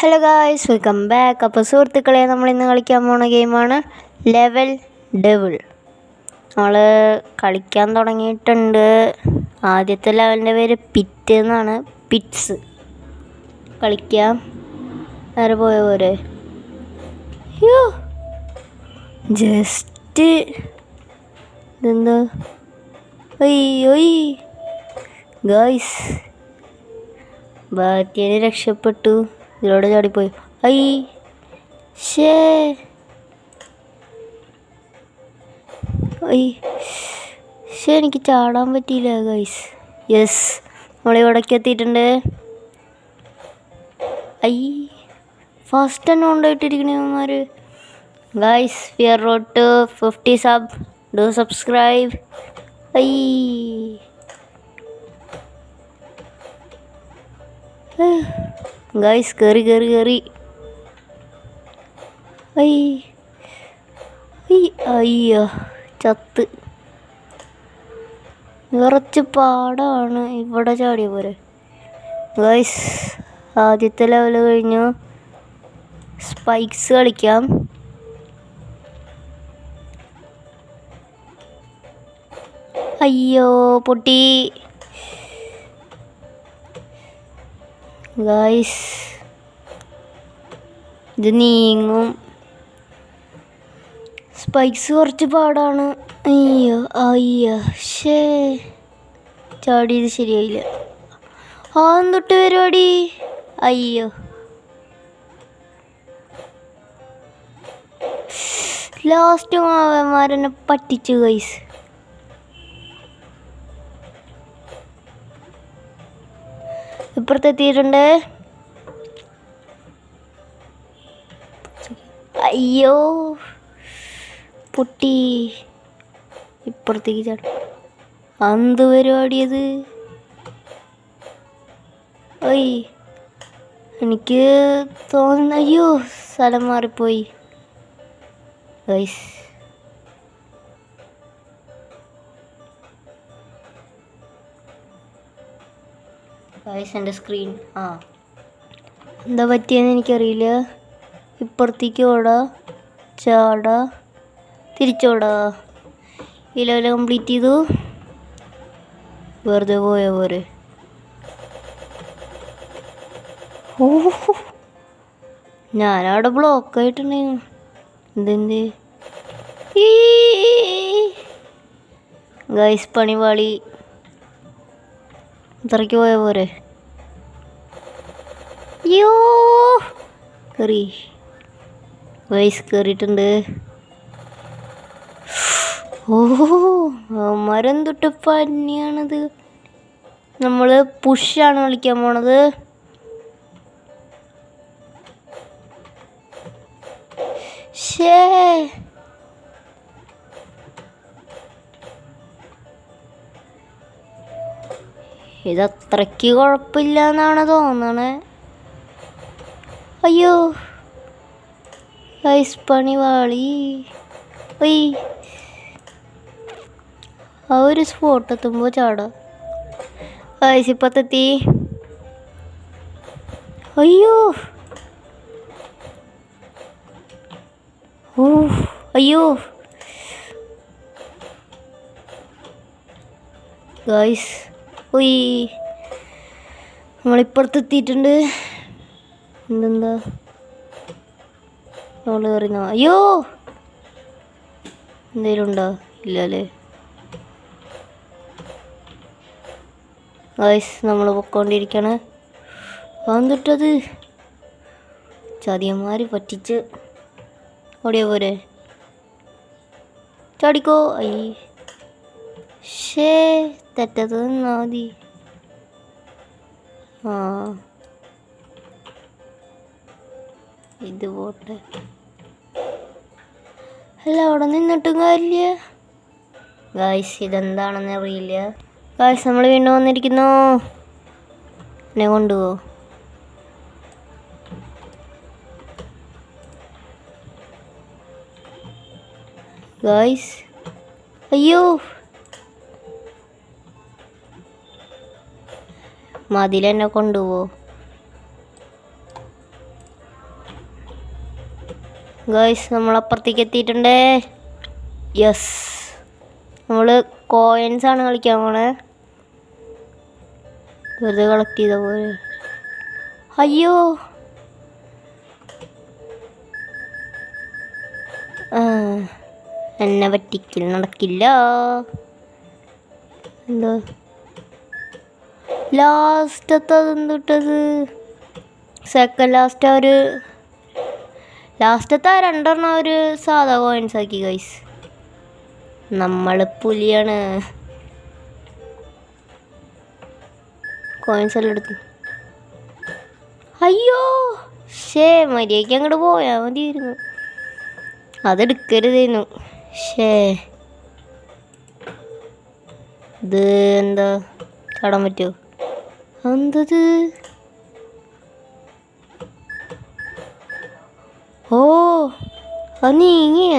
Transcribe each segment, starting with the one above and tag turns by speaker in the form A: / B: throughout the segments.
A: Hello guys, welcome back. അപ്പോൾ സുഹൃത്തുക്കളെ, നമ്മളിന്ന് കളിക്കാൻ പോണ ഗെയിമാണ് ലെവൽ ഡെവിൾ. നമ്മൾ കളിക്കാൻ തുടങ്ങിയിട്ടുണ്ട്. ആദ്യത്തെ ലെവലിൻ്റെ പേര് പിറ്റ് എന്നാണ്. പിറ്റ്സ് കളിക്കാം. നേരെ പോയ പോരെ. യോ ജസ്റ്റ് ഇതെന്താ ഒയ് ഗായ്സ്, ബാറ്റിന് രക്ഷപ്പെട്ടു. ഇതിലൂടെ ചാടിപ്പോയി. ഷേ എനിക്ക് ചാടാൻ പറ്റിയില്ല ഗൈസ്. യെസ്, നമ്മളിവിടേക്ക് എത്തിയിട്ടുണ്ട്. ഫസ്റ്റ് തന്നെ കൊണ്ടുപോയിട്ടിരിക്കണമാർ. Guys, we are road to 50 sub. Do subscribe. Guys, കയറി. അയ്യോ, ചത്ത്. കുറച്ച് പാടാണ്. ഇവിടെ ചാടിയ പോലെ. ഗൈസ്, ആദ്യത്തെ ലെവൽ കഴിഞ്ഞു. സ്പൈക്സ് കളിക്കാം. അയ്യോ, പൊട്ടി. ഗൈസ്, ഇത് നീങ്ങും. സ്പൈക്സ് കുറച്ച് പാടാണ്. അയ്യോ ഷേ, ചാടിയത് ശരിയായില്ല. എന്തൊട്ട് പരിപാടി. അയ്യോ, ലാസ്റ്റ് അവന്മാരെന്നെ പറ്റിച്ചു ഗൈസ്. ഇപ്പുറത്തെത്തിയിട്ടുണ്ട്. അയ്യോ, പൊട്ടി. ഇപ്പുറത്തേക്ക് ചാടും. എന്ത് പരിപാടിയത്. എനിക്ക് തോന്നുന്നു. അയ്യോ, സ്ഥലം മാറിപ്പോയി ഗൈസ്. എൻ്റെ സ്ക്രീൻ എന്താ പറ്റിയെന്ന് എനിക്കറിയില്ല. ഇപ്പുറത്തേക്ക് ഓടാ, ചാടാ, തിരിച്ചോടാ. ഈ ലെവൽ കംപ്ലീറ്റ് ചെയ്തു. വെറുതെ പോയ പോരെ. ഞാനവിടെ ബ്ലോക്കായിട്ടുണ്ടായിരുന്നു. എന്തെന്ത് ഗൈസ്, പണിപാളി. ഇത്രയ്ക്ക് പോയ പോരെ. അയ്യോ, കയറി ഗൈസ്, കയറിയിട്ടുണ്ട്. മരം തൊട്ട് പന്നിയാണത്. നമ്മൾ പുഷാണ് കളിക്കാൻ പോണത്. ഷേ, ഇതത്രയ്ക്ക് കുഴപ്പമില്ല എന്നാണ് തോന്നണേ. അയ്യോ ഗൈസ്, പണിവാളി. ആ ഒരു സ്പോട്ട് എത്തുമ്പോൾ ചാടാം. ഗൈസ്, ഇപ്പത്തെത്തി. അയ്യോ അയ്യോ ഗൈസ്, നമ്മളിപ്പുറത്തെത്തിയിട്ടുണ്ട്. എന്തെന്താ നമ്മൾ കയറുന്ന. അയ്യോ, എന്തേലും ഉണ്ടോ? ഇല്ലല്ലേ ഗൈസ്, നമ്മൾ പൊക്കോണ്ടിരിക്കണേ. എന്തിട്ടത് ചതിയന്മാർ പറ്റിച്ച് ഓടിയ പോരെ. ചാടിക്കോ. ഷേ, തെറ്റത് നിന്നാ മതി. ഇത് പോട്ടെ. അല്ല, അവിടെ നിന്നിട്ടും കാര്യമില്ല ഗായ്സ്. ഇതെന്താണെന്ന് അറിയില്ല ഗായ്സ്. നമ്മൾ വീണ്ടും വന്നിരിക്കുന്നു. എന്നെ കൊണ്ടുപോ ഗായ്സ്. അയ്യോ, മതിലെന്നെ കൊണ്ടുപോ. ഗൈസ് നമ്മളപ്പുറത്തേക്ക് എത്തിയിട്ടുണ്ടേ. യെസ്, നമ്മൾ കോയിൻസ് ആണ് കളിക്കാൻ പോണേ. വെറുതെ കളക്ട് ചെയ്ത പോലെ. അയ്യോ, എന്നെ പറ്റിക്കൽ നടക്കില്ല. എന്താ ലാസ്റ്റത്തെ അതെന്തിട്ടത്? സെക്കൻഡ് ലാസ്റ്റത്തെ രണ്ടെണ്ണം ഒരു സാധാ കോയിൻസ് ആക്കി ഗൈസ്. നമ്മൾ പുലിയാണ്. കോയിൻസ് എല്ലാം എടുത്തു. അയ്യോ മര്യാദയ്ക്ക് അങ്ങോട്ട് പോയാൽ മതിയായിരുന്നു. അതെടുക്കരുതേനു. ഇത് എന്താ ചാടാൻ പറ്റുമോ? എന്തത്? ഓ, അത് നീങ്ങിയ.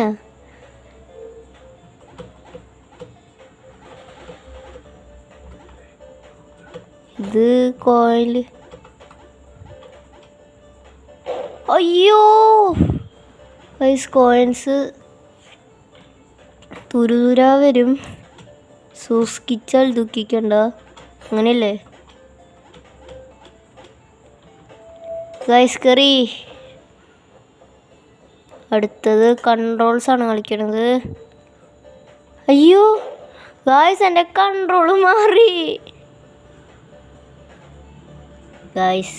A: ഇത് കോയില്. അയ്യോ ഗൈസ്, കോയിൻസ് തുരുതുരാ വരും. സൂക്ഷിച്ചാൽ ദുഃഖിക്കണ്ട, അങ്ങനെയല്ലേ ഗൈസ്? കറി അടുത്തത് കൺട്രോൾസ് ആണ് കളിക്കണത്. അയ്യോ ഗൈസ്, എൻ്റെ കൺട്രോള് മാറി ഗൈസ്.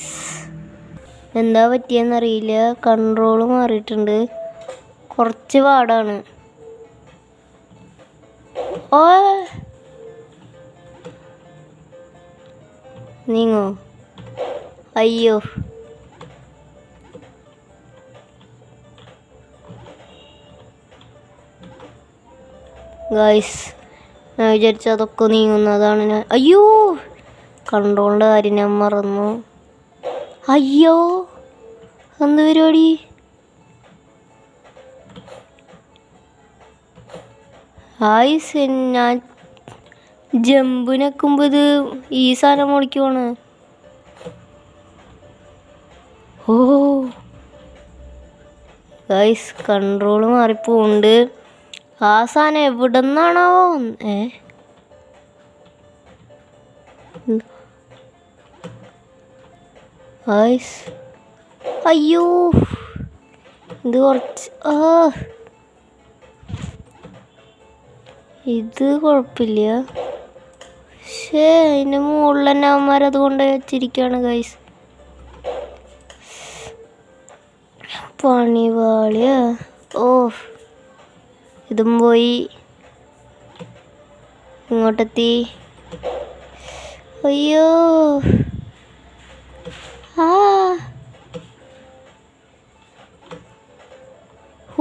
A: എന്താ പറ്റിയെന്നറിയില്ല, കൺട്രോള് മാറിയിട്ടുണ്ട്. കുറച്ച് പാടാണ്. ഓ നീങ്ങോ. അയ്യോ ഗൈസ്, ഞാൻ വിചാരിച്ച അതൊക്കെ നീങ്ങുന്നതാണ്. അയ്യോ, കൺട്രോളിൻ്റെ കാര്യം ഞാൻ മറന്നു. അയ്യോ, എന്ത് പരിപാടി? ഞാൻ ജമ്പിനൊക്കുമ്പോൾ ഇത് ഈ സാധനം മുളിക്കുവാണ്. ഓ ഗൈസ്, കൺട്രോള് മാറിപ്പോണ്ട്. ആ സാധനം എവിടെ നിന്നാണാവോ? ഗൈസ് അയ്യോ, ഇത് കുറച്ച് ഇത് കുഴപ്പമില്ല. അതിൻ്റെ മുകളിൽ തന്നെ അവന്മാരത് കൊണ്ട് വെച്ചിരിക്കുകയാണ് ഗൈസ്. പണിവാളിയ. ഓ, ഇതും പോയി. ഇങ്ങോട്ടെത്തി. അയ്യോ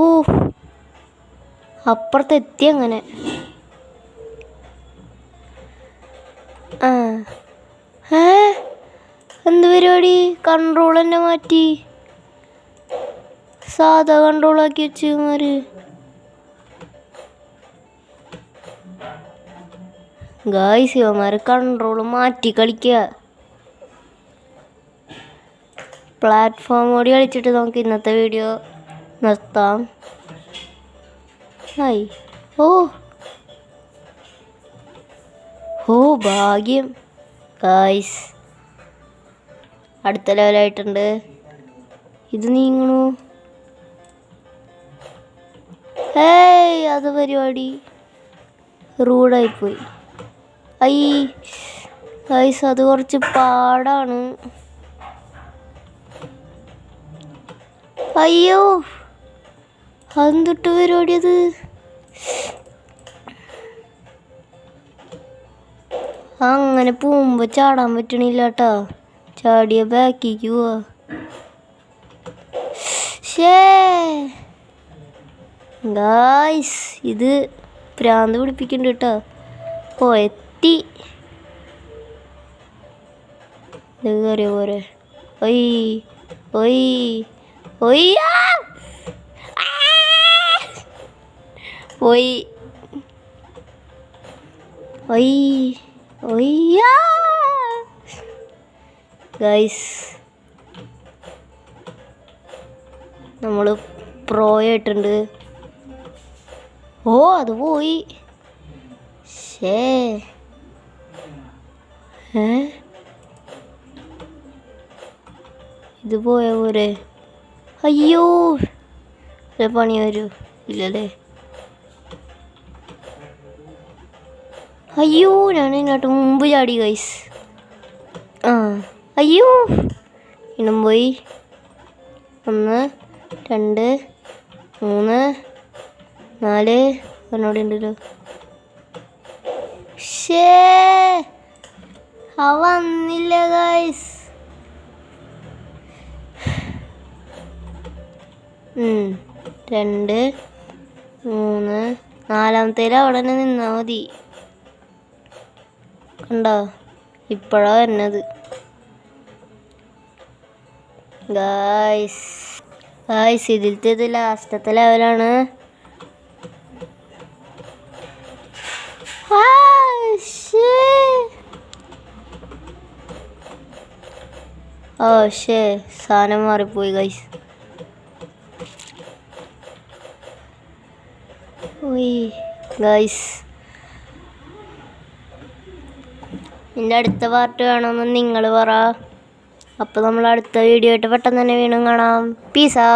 A: ഓ, അപ്പുറത്തെത്തി. അങ്ങനെ എന്ത് പരിപാടി? കൺട്രോൾ തന്നെ മാറ്റി, സാധാ കൺട്രോളാക്കി വെച്ചുമാര്. ഗായ്സ്, ഇവന്മാര് കൺട്രോള് മാറ്റി കളിക്കുക. പ്ലാറ്റ്ഫോം കൂടി കളിച്ചിട്ട് നമുക്ക് ഇന്നത്തെ വീഡിയോ നിർത്താം. ഹായ്. ഓ ഭാഗ്യം ഗായ്സ്, അടുത്ത ലെവലായിട്ടുണ്ട്. ഇത് നീങ്ങണു. അത് പരിപാടി റൂഡായിപ്പോയി. ഗായ്സ്, അത് കുറച്ച് പാടാണ്. അയ്യോ, അതെന്തൊട്ട് പരിപാടി അത്? അങ്ങനെ പോകുമ്പോൾ ചാടാൻ പറ്റണില്ല കേട്ടോ. ചാടിയ ബാക്കിക്ക് പോവാ. ഗായ്സ്, ഇത് പ്രാന്ത് പിടിപ്പിക്കണ്ട കേട്ടോ. എത്തി. ഇത് കയറിയ പോരെ. ഗൈസ്, നമ്മൾ പ്രോ ആയിട്ടുണ്ട്. ഓ അത് പോയി. ശേ ഇത് പോയ പോരെ. അയ്യോ പണി വരൂ ഇല്ലല്ലേ. അയ്യോ ഞാൻ ഇതിനകത്ത് മുമ്പ് ചാടി ഗൈസ്. അയ്യോ ഇന്നും പോയി. 1 2 3 4 ഒന്നോടെ ഉണ്ടല്ലോ. ഷേ വന്നില്ല ഗൈസ്. 2 3 4 അവിടെ തന്നെ നിന്നാ മതി. കണ്ടോ ഇപ്പോഴാ വരുന്നത് ഗൈസ്. ഇതിലത്തെ ലാസ്റ്റത്തെ ലെവലാണ്. സാധനം മാറിപ്പോയി ഗൈസ്. ഇതിൻ്റെ അടുത്ത പാർട്ട് വേണമെന്ന് നിങ്ങൾ പറ. അപ്പോൾ നമ്മൾ അടുത്ത വീഡിയോ ആയിട്ട് പെട്ടെന്ന് തന്നെ വീണ്ടും കാണാം. Peace out.